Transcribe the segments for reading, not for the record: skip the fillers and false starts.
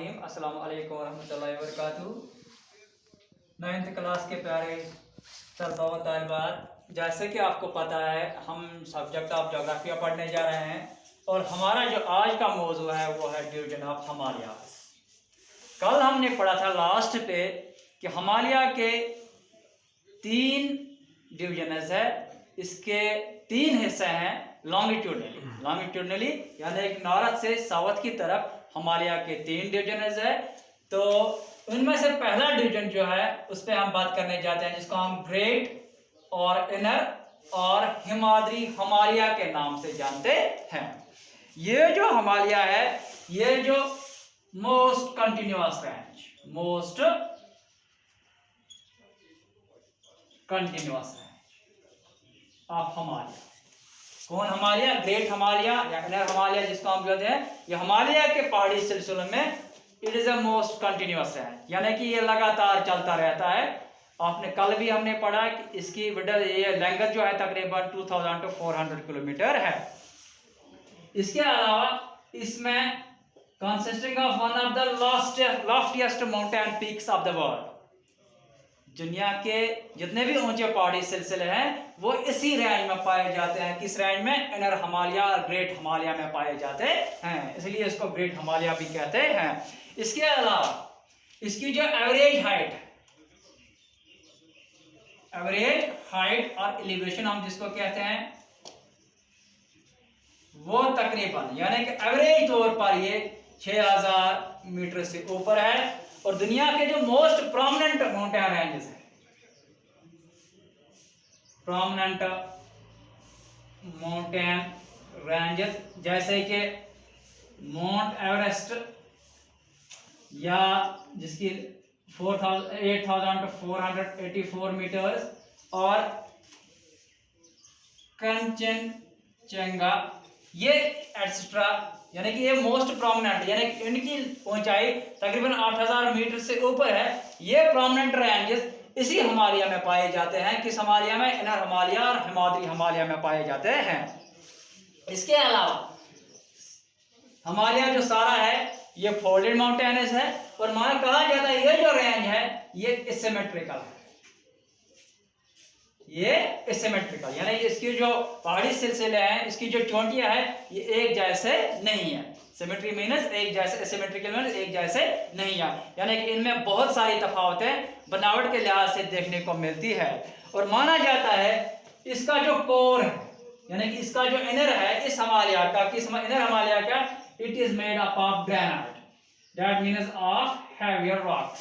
रहीम। अस्सलाम वालेकुम रहमतुल्लाहि व बरकातुहू। 9th क्लास के प्यारे तलबा व तालिबात, जैसे कि आपको पता है हम सब्जेक्ट ऑफ जोग्राफिया पढ़ने जा रहे हैं और हमारा जो आज का मौजू है वो है डिवीजन ऑफ हिमालयाज। कल हमने पढ़ा था लास्ट पे कि हिमालय के 3 डिवीजन्स है। इसके 3 हिस्से हैं लॉन्गिट्यूडनली यानी एक नॉर्थ से साउथ की तरफ हिमालय के 3 डिवीजन्स है। तो उनमें से पहला डिवीजन जो है उस पर हम बात करने जाते हैं, जिसको हम ग्रेट और इनर और हिमाद्री हिमालय के नाम से जानते हैं। ये जो हिमालय है ये जो most continuous range of Himalaya. कौन हिमालय? ग्रेट हिमालय या इनर हिमालय जिसको हम कहते हैं। ये हिमालय के पहाड़ी सिलसिले में it is a most continuous range, यानी कि ये लगातार चलता रहता है। आपने कल भी हमने पढ़ा कि इसकी ये लेंथ जो है तकरीबन 2000 to 400 किलोमीटर है। इसके अलावा इसमें consisting of one of the loftiest mountain peaks of the world. दुनिया के जितने भी ऊंचे पहाड़ी सिलसिले हैं वो इसी रेंज में पाए जाते हैं। किस रेंज में? इनर हिमालय और ग्रेट हिमालय में पाए जाते हैं, इसलिए इसको ग्रेट हिमालय भी कहते हैं। इसके अलावा इसकी जो एवरेज हाइट और एलिवेशन हम जिसको कहते हैं वो तकरीबन यानी कि एवरेज तौर पर ये 6000 मीटर से ऊपर है। और दुनिया के जो मोस्ट प्रोमिनेंट माउंटेन रेंजेस हैं, जैसे कि माउंट एवरेस्ट या जिसकी 8484 मीटर्स और कंचनजंगा, ये एटसेट्रा, यानी कि ये मोस्ट प्रोमिनेंट यानी कि इनकी ऊंचाई तकरीबन 8000 मीटर से ऊपर है। ये प्रोमिनेंट रेंजेस इसी हिमालय में पाए जाते हैं। किस हिमालय में? इनर हिमालय और हिमाद्री हिमालय में पाए जाते हैं। इसके अलावा हिमालय जो सारा है ये फोल्डेड माउंटेन्स है और माना कहा जाता है ये जो रेंज है ये एसिमेट्रिकल है। यानी इसकी जो पहाड़ी सिलसिले हैं इसकी जो चोटियां हैं ये एक जैसे नहीं है। सिमेट्री मीन्स एक जैसे, एसिमेट्रिकल मीन्स एक जैसे नहीं है, यानी कि इनमें बहुत सारी तफावतें बनावट के लिहाज से देखने को मिलती है। और माना जाता है इसका जो कोर है यानी कि इसका जो इनर है इस हिमालय का, किस इनर हिमालय का, it is made up of granite, that means of heavier rocks,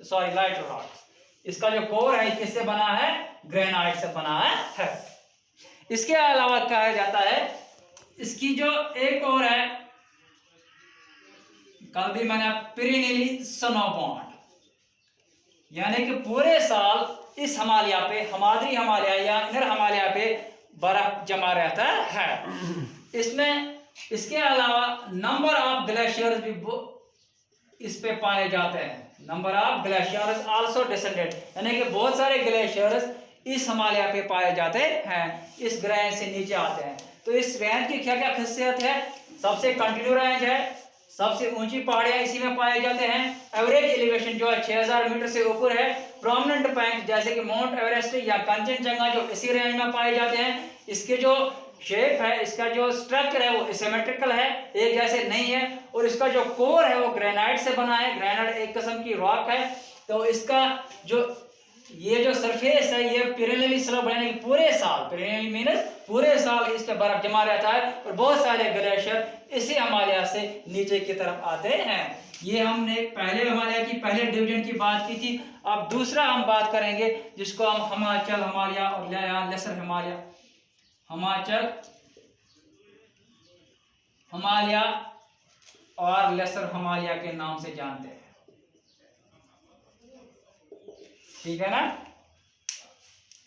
lighter rocks. इसका जो कोर है किससे बना है? ग्रेनाइट से बना है। इसके अलावा कहा जाता है इसकी जो एक और है, कल भी मैंने पेरिनियली स्नो बॉन्ड, यानी कि पूरे साल इस हिमालय पे, हिमाद्री हिमालय या इनर हिमालय पे बर्फ जमा रहता है। इसके अलावा नंबर ऑफ ग्लेशियर्स भी इस पे पाए जाते हैं। Number of glaciers also descended, यानी कि बहुत सारे ग्लेशियर्स इस हिमालय पे पाए जाते हैं, इस रेंज से नीचे आते हैं। तो इस रेंज की क्या क्या खासियत है? सबसे कंटिन्यू रेंज है, सबसे ऊंची पहाड़ियां इसी में पाए जाते हैं। एवरेज एलिवेशन जो है 6000 मीटर से ऊपर है। प्रोमिनेंट पॉइंट जैसे कि माउंट एवरेस्ट या कंचनजंगा जो इसी रेंज में पाए जाते हैं। इसके जो शेप है, इसका जो स्ट्रक्चर है वो एसिमेट्रिकल है, एक जैसे नहीं है। और इसका जो कोर है वो ग्रेनाइट से बना है। ग्रेनाइट एक किस्म की रॉक है। तो इसका ये जो सरफेस है ये पेरिनियली स्लोप, यानी कि पूरे साल, पेरिनियली मीन्स पूरे साल इस पे बर्फ जमा रहता है और बहुत सारे ग्लेशियर इसी हिमालय से नीचे की तरफ आते हैं। ये हमने पहले हिमालय की पहले डिवीजन की बात की थी। अब दूसरा हम बात करेंगे जिसको हम हिमाचल हिमालय और लेसर हिमालय, हिमाचल हिमालय और लेसर हिमालय के नाम से जानते हैं। ठीक है ना?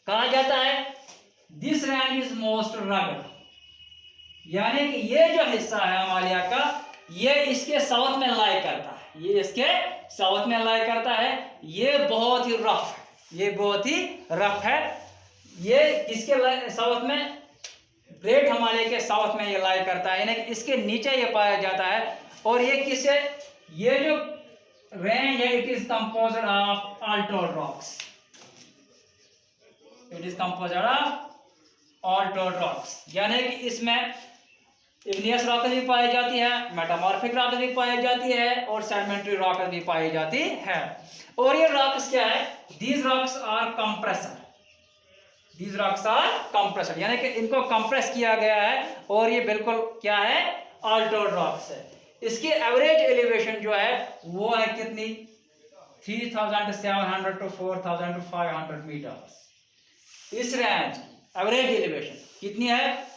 कहा जाता है this range is most rugged, यानी कि ये जो हिस्सा है हिमालय का ये इसके साउथ में लाई करता है। ये इसके साउथ में लाई करता है। ये बहुत ही रफ है। ये इसके साउथ में, ग्रेट हिमालय के साउथ में ये लाई करता है, यानी कि इसके नीचे ये पाया जाता है। और ये किसे, ये जो रेंज है it is composed of altered rocks, it is composed of altered rocks, यानी कि इसमें इग्नियस रॉक भी पाई जाती है, मेटामॉर्फिक रॉक भी पाई जाती है और सेडिमेंट्री रॉक भी पाई जाती है। और ये रॉक्स क्या है, these rocks are compressor, these rocks are compressor, यानी कि इनको कंप्रेस किया गया है और ये बिल्कुल क्या है, ऑल्टोड रॉक्स है। इसकी एवरेज एलिवेशन जो है वो है कितनी, 3700 to 4500 मीटर। इस रेंज एवरेज एलिवेशन कितनी है,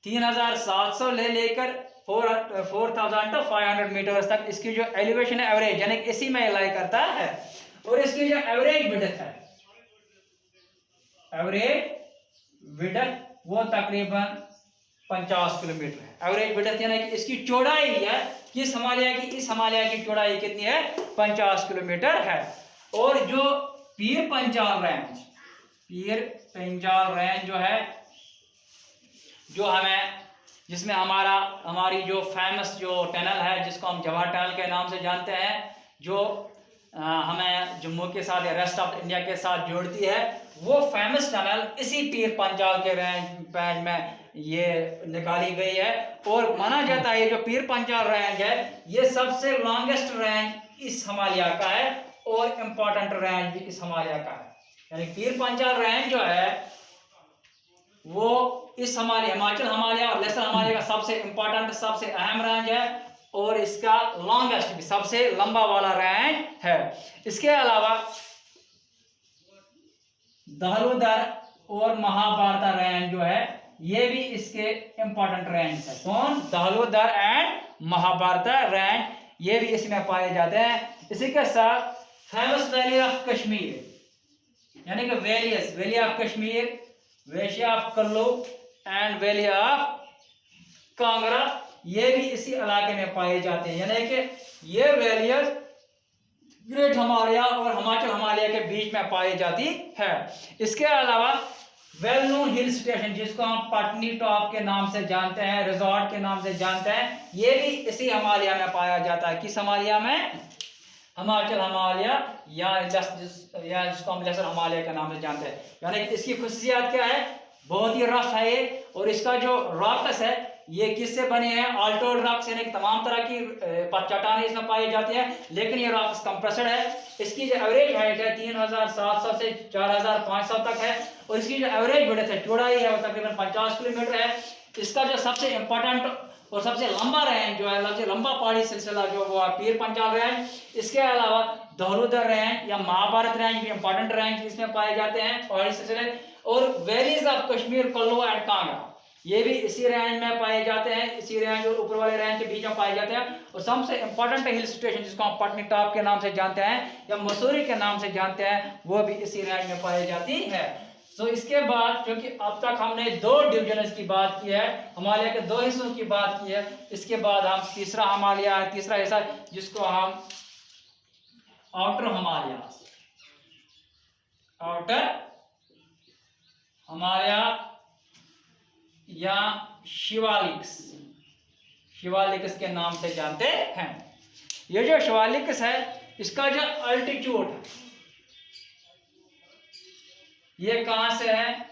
3700 ले लेकर 4000 to 500 मीटर तक इसकी जो एलिवेशन है एवरेज, यानी कि इसी में लाई करता है। और इसकी जो एवरेज विड्थ है, एवरेज विड्थ वो तकरीबन 50 किलोमीटर है। एवरेज विड्थ यानी कि इसकी चौड़ाई है, किस हिमालय की, इस हिमालय की चौड़ाई कितनी है, 50 किलोमीटर है। और जो पीर पंजाल रेंज, पीर पंजाल रेंज जो है, जो हमें, जिसमें हमारी जो फेमस जो टनल है जिसको हम जवाहर टनल के नाम से जानते हैं, जो हमें जम्मू के साथ या रेस्ट ऑफ इंडिया के साथ जोड़ती है, वो फेमस टनल इसी पीर पंजाल के रेंज में ये निकाली गई है। और माना जाता है ये जो पीर पंजाल रेंज है ये सबसे लॉन्गेस्ट रेंज इस हिमालय का है और इम्पोर्टेंट रेंज भी इस हिमालय का है। यानी पीर पंजाल रेंज जो है वो इस हिमाचल हिमालय और लेसर हिमालय का सबसे इम्पोर्टेंट, सबसे अहम रेंज है और इसका लॉन्गेस्ट भी, सबसे लंबा वाला रेंज है। इसके अलावा दालोदर और महाभारत रेंज जो है ये भी इसके इंपॉर्टेंट रेंज है। कौन, दालोदर एंड महाभारत रेंज, ये भी इसमें पाए जाते हैं। इसी के साथ फेमस वैली ऑफ कश्मीर, यानी कि valley of Kashmir, valley of Kullu and valley of Kangra, ये भी इसी इलाके में पाए जाते हैं। यानी कि ये वैलियस ग्रेट हिमालय और हिमाचल हिमालय के बीच में पाई जाती है। इसके अलावा वेल नोन हिल स्टेशन जिसको हम पटनी टॉप के नाम से जानते हैं, रिजॉर्ट के नाम से जानते हैं, ये भी इसी हिमालय में पाया जाता है। किस हिमालय में, हिमाचल हिमालय या जिसको हम लेसर हिमालय के नाम से जानते हैं। यानी इसकी खुशियात क्या है, बहुत ही रफ है ये, और इसका जो रॉक्स है ये किससे बने हैं, ऑल्टोड रॉक्स, यानी तमाम तरह की चट्टानें इसमें पाई जाती हैं, लेकिन ये रॉक्स कंप्रेस्ड है। इसकी जो एवरेज हाइट है 3700 से 4500 तक है और इसकी जो एवरेज विड्थ है, चौड़ाई है, वो तकरीबन 50 किलोमीटर है। इसका जो सबसे इंपॉर्टेंट और सबसे लंबा रेंज जो है, सबसे लंबा पहाड़ी सिलसिला जो वो पीर पंजाल रेंज। इसके अलावा दालोदर रेंज या महाभारत रेंज भी इंपॉर्टेंट रेंज इसमें पाए जाते हैं पहाड़ी सिलसिले। और valleys of Kashmir, Kullu and Kangra, ये भी इसी रेंज में पाए जाते हैं, इसी रेंज और ऊपर वाले रेंज के बीच में पाए जाते हैं। और सबसे इंपॉर्टेंट हिल स्टेशन जिसको हम पटनी टॉप के नाम से जानते हैं या मसूरी के नाम से जानते हैं, वो भी इसी रेंज में पाई जाती है। तो इसके बाद, क्योंकि अब तक हमने दो डिविजन की बात की है, हिमालय के दो हिस्सों की बात की है, इसके बाद हम तीसरा हिमालय, तीसरा हिस्सा जिसको हम आउटर हिमालय, आउटर हिमालय या शिवालिक्स के नाम से जानते हैं। ये जो शिवालिक्स है इसका जो अल्टीट्यूड है ये कहां से है,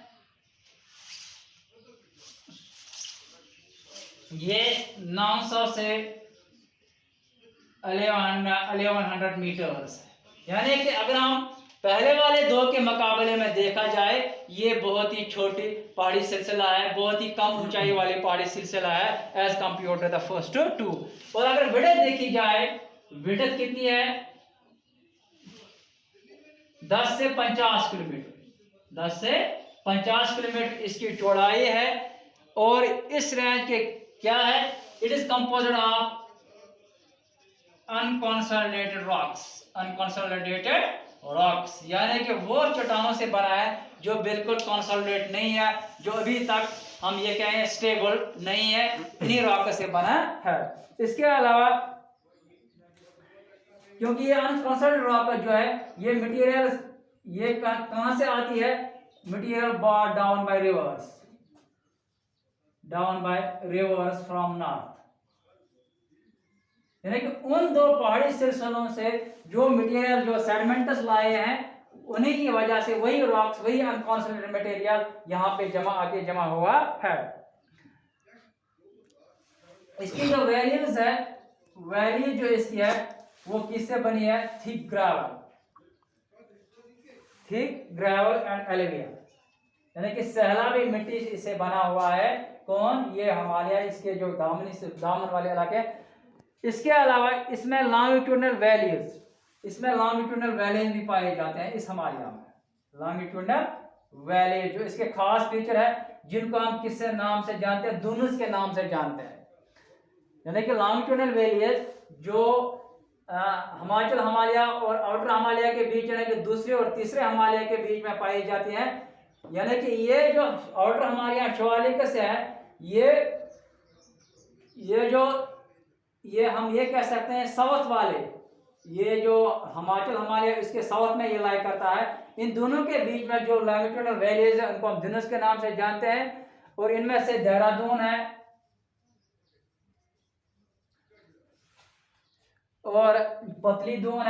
ये 900 से 1100 मीटर्स है। यानी कि अगर हम पहले वाले दो के मुकाबले में देखा जाए ये बहुत ही छोटी पहाड़ी सिलसिला है, बहुत ही कम ऊंचाई वाली पहाड़ी सिलसिला है as compare to the first two. और अगर विड्थ देखी जाए, विड्थ कितनी है, 10 से 50 किलोमीटर, 10 से 50 किलोमीटर इसकी चौड़ाई है। और इस रेंज के क्या है, it is composed of unconsolidated rocks, unconsolidated rocks, यानी कि वो चट्टानों से बना है जो बिल्कुल कंसोलिडेट नहीं है, जो अभी तक हम ये कहें स्टेबल नहीं है, इन्हीं रॉक से बना है। इसके अलावा क्योंकि ये अनकंसोलिडेटेड रॉक जो है ये मटेरियल ये कहां से आती है, material brought down by rivers from north, यानी कि उन दो पहाड़ी सिलसिलों से जो मटेरियल, जो सेडिमेंट्स लाए हैं, उन्हीं की वजह से वही रॉक्स, वही अनकॉन्सनट्रेटेड मटेरियल यहाँ पे जमा हुआ है। इसकी जो वैल्यूज है, वैल्यू जो इसकी है वो किससे बनी है? थिक ग्रेवल एंड एलुविया, यानी कि सैलाबी मिट्टी से बना हुआ है। कौन? ये हिमालय, इसके जो दामन वाले इलाके। इसके अलावा इसमें लॉन्गिट्यूडनल वैलीज भी पाए जाते हैं इस हिमालय में। लॉन्गिट्यूडनल वैली जो इसके खास फीचर है, जिनको हम किससे नाम से जानते हैं? दुनुस के नाम से जानते हैं। यानी कि लॉन्गिट्यूडनल वैलीज जो हिमाचल हिमालय और आउटर हिमालय के बीच, यानी कि दूसरे और तीसरे हिमालय के बीच में पाई जाती हैं। यानी कि ये जो आउटर हिमालय शिवालिक्स है, ये हम ये कह सकते हैं साउथ वाले, ये जो हिमाचल हिमालय इसके साउथ में ये लाई करता है। इन दोनों के बीच में जो लॉन्गिट्यूडनल वैलीज है उनको हम दुनुस के नाम से जानते हैं। और इनमें से देहरादून है और पतली दून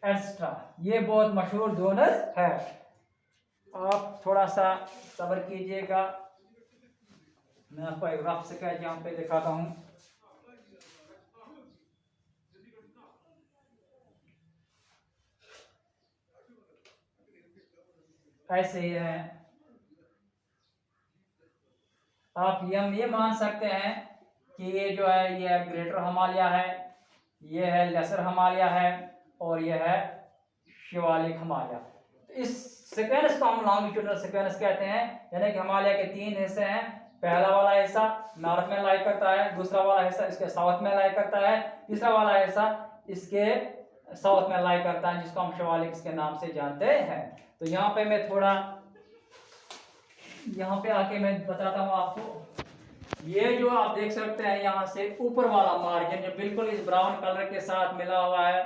एक्स्ट्रा, ये बहुत मशहूर जोनस है। आप थोड़ा सा सब्र कीजिएगा, मैं आपको एक रफ स्केच यहाँ पे दिखाता हूँ। ऐसे ही है। आप ये मान सकते हैं कि ये जो है ये ग्रेटर हिमालय है, ये है लेसर हिमालय है, और ये है शिवालिक हिमालय। तो इस सीक्वेंस को हम लॉन्गिट्यूडनल सीक्वेंस कहते हैं। यानी कि हिमालय के 3 हिस्से हैं। पहला वाला हिस्सा नॉर्थ में लाई करता है, दूसरा वाला हिस्सा इसके साउथ में लाई करता है, तीसरा वाला हिस्सा इसके साउथ में लाई करता है, जिसको हम शिवालिक के नाम से जानते हैं। तो यहाँ पे मैं थोड़ा यहाँ पे आके मैं बताता हूँ आपको। ये जो आप देख सकते हैं यहाँ से ऊपर वाला मार्जिन जो बिल्कुल इस ब्राउन कलर के साथ मिला हुआ है,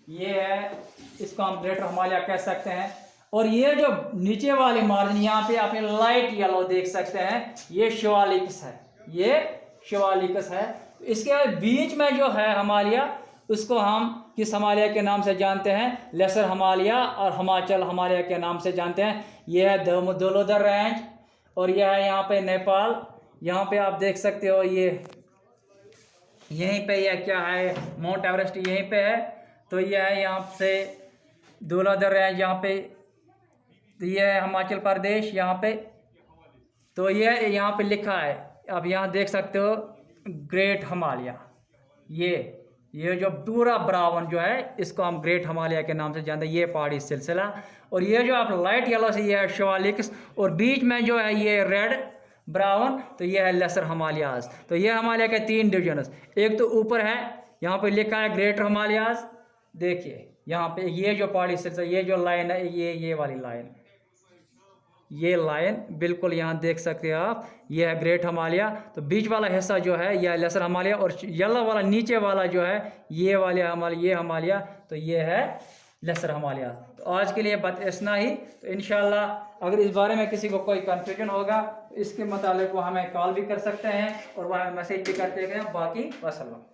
ये है, इसको हम ग्रेटर हिमालय कह सकते हैं। और ये जो नीचे वाले मार्जिन यहाँ पे आप लाइट येलो देख सकते हैं, ये शिवालिक्स है। इसके बीच में जो है हिमालय, उसको हम किस हिमालय के नाम से जानते हैं? लेसर हिमालय और हिमाचल हिमालय के नाम से जानते हैं। यह है दोलोदर रेंज, और यह है यहाँ पे नेपाल। यहाँ पे आप देख सकते हो, ये यहीं पे यह क्या है? माउंट एवरेस्ट यहीं पे है। तो यह है यहाँ से दोलोदर रेंज, यहाँ पे तो यह है हिमाचल प्रदेश यहाँ पे। तो यह यहाँ पे लिखा है, आप यहाँ देख सकते हो ग्रेट हिमालय। ये जो पूरा ब्राउन जो है, इसको हम ग्रेट हिमालय के नाम से जानते हैं, ये पहाड़ी सिलसिला। और ये जो आप लाइट येलो से, ये है शिवालिक्स, और बीच में जो है ये रेड ब्राउन, तो ये है लेसर हिमालयाज। तो ये हिमालय के 3 डिविजन, एक तो ऊपर है, यहाँ पे लिखा है ग्रेटर हिमालयाज। देखिए यहाँ पे ये जो पहाड़ी सिलसिला, ये जो लाइन है, ये वाली लाइन, ये लाइन बिल्कुल यहाँ देख सकते हो आप, ये है ग्रेट हिमालय। तो बीच वाला हिस्सा जो है यह लेसर हिमालय, और येलो वाला नीचे वाला जो है ये वाले हिमालय, तो ये है लेसर हिमालय। तो आज के लिए बस इतना ही। तो इंशाल्लाह अगर इस बारे में किसी को कोई कन्फ्यूजन होगा, इसके मुताबिक वो हमें कॉल भी कर सकते हैं और वह हमें मैसेज भी करते हैं। बाकी वसल्लम।